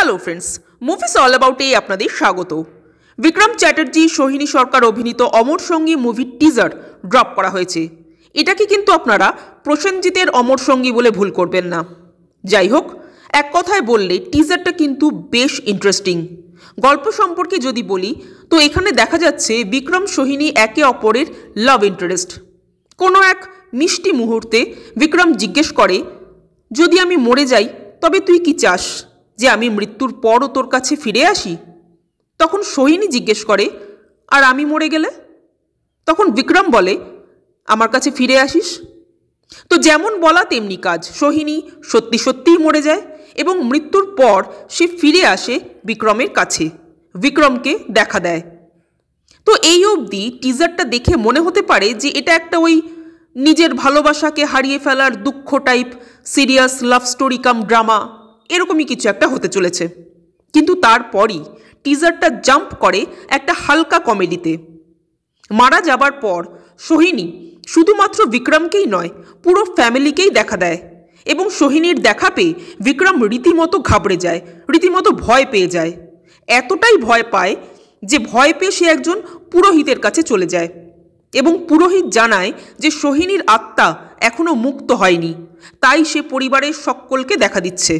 Hello friends, movies all অ্যাবাউটে আপনাদের স্বাগত। বিক্রম চ্যাটার্জি, সোহিনী সরকার অভিনীত অমর সঙ্গী মুভির টিজার ড্রপ করা হয়েছে। এটাকে কিন্তু আপনারা প্রসেনজিতের অমর সঙ্গী বলে ভুল করবেন না। যাই হোক, এক কথায় বললে টিজারটা কিন্তু বেশ ইন্টারেস্টিং। গল্প সম্পর্কে যদি বলি তো এখানে দেখা যাচ্ছে বিক্রম সোহিনী একে অপরের লাভ ইন্টারেস্ট। কোনো এক মিষ্টি মুহূর্তে বিক্রম জিজ্ঞেস করে, যদি আমি মরে যাই তবে তুই কি চাস, যে আমি মৃত্যুর পরও তোর কাছে ফিরে আসি? তখন সোহিনী জিজ্ঞেস করে, আর আমি মরে গেলে? তখন বিক্রম বলে, আমার কাছে ফিরে আসিস। তো যেমন বলা তেমনি কাজ, সোহিনী সত্যি সত্যিই মরে যায় এবং মৃত্যুর পর সে ফিরে আসে বিক্রমের কাছে, বিক্রমকে দেখা দেয়। তো এই অবধি টিজারটা দেখে মনে হতে পারে যে এটা একটা ওই নিজের ভালোবাসাকে হারিয়ে ফেলার দুঃখ টাইপ সিরিয়াস লাভ স্টোরি কাম ড্রামা, এরকমই কিছু একটা হতে চলেছে। কিন্তু তারপরই টিজারটা জাম্প করে একটা হালকা কমেডিতে। মারা যাবার পর সোহিনী শুধুমাত্র বিক্রমকেই নয়, পুরো ফ্যামিলিকেই দেখা দেয় এবং সোহিনীর দেখা পেয়ে বিক্রম রীতিমতো ঘাবড়ে যায়, রীতিমতো ভয় পেয়ে যায়। এতটাই ভয় পায় যে ভয় পেয়ে সে একজন পুরোহিতের কাছে চলে যায় এবং পুরোহিত জানায় যে সোহিনীর আত্মা এখনও মুক্ত হয়নি, তাই সে পরিবারের সকলকে দেখা দিচ্ছে।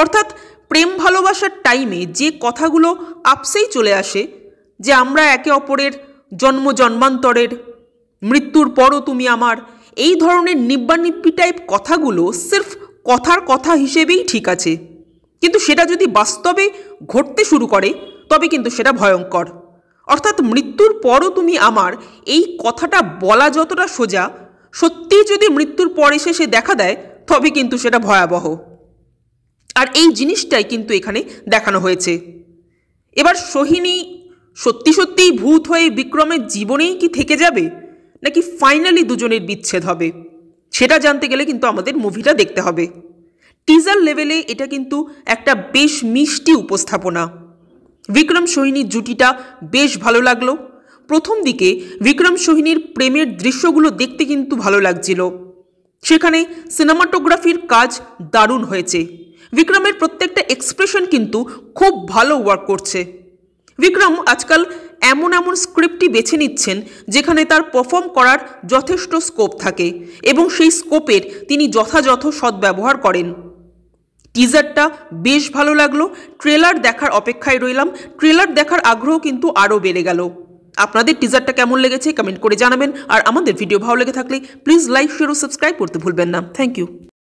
অর্থাৎ প্রেম ভালোবাসার টাইমে যে কথাগুলো আপসেই চলে আসে, যে আমরা একে অপরের জন্ম জন্মান্তরের, মৃত্যুর পরও তুমি আমার, এই ধরনের নিব্বানিব্বি টাইপ কথাগুলো সির্ফ কথার কথা হিসেবেই ঠিক আছে, কিন্তু সেটা যদি বাস্তবে ঘটতে শুরু করে তবে কিন্তু সেটা ভয়ঙ্কর। অর্থাৎ মৃত্যুর পরও তুমি আমার, এই কথাটা বলা যতটা সোজা, সত্যিই যদি মৃত্যুর পর এসে সে দেখা দেয় তবে কিন্তু সেটা ভয়াবহ। আর এই জিনিসটাই কিন্তু এখানে দেখানো হয়েছে। এবার সোহিনী সত্যি সত্যিই ভূত হয়ে বিক্রমের জীবনেই কি থেকে যাবে, নাকি ফাইনালি দুজনের বিচ্ছেদ হবে, সেটা জানতে গেলে কিন্তু আমাদের মুভিটা দেখতে হবে। টিজার লেভেলে এটা কিন্তু একটা বেশ মিষ্টি উপস্থাপনা। বিক্রম সোহিনীর জুটিটা বেশ ভালো লাগলো। প্রথম দিকে বিক্রম সোহিনীর প্রেমের দৃশ্যগুলো দেখতে কিন্তু ভালো লাগছিল। সেখানে সিনেমাটোগ্রাফির কাজ দারুণ হয়েছে। বিক্রমের প্রত্যেকটা এক্সপ্রেশন কিন্তু খুব ভালো ওয়ার্ক করছে। বিক্রম আজকাল এমন এমন স্ক্রিপ্টই বেছে নিচ্ছেন যেখানে তার পারফর্ম করার যথেষ্ট স্কোপ থাকে এবং সেই স্কোপের তিনি যথাযথ সদ্ব্যবহার করেন। টিজারটা বেশ ভালো লাগলো। ট্রেলার দেখার অপেক্ষায় রইলাম। ট্রেলার দেখার আগ্রহ কিন্তু আরও বেড়ে গেল। আপনাদের টিজারটা কেমন লেগেছে কমেন্ট করে জানাবেন। আর আমাদের ভিডিও ভালো লেগে থাকলে প্লিজ লাইক, শেয়ার ও সাবস্ক্রাইব করতে ভুলবেন না। Thank you.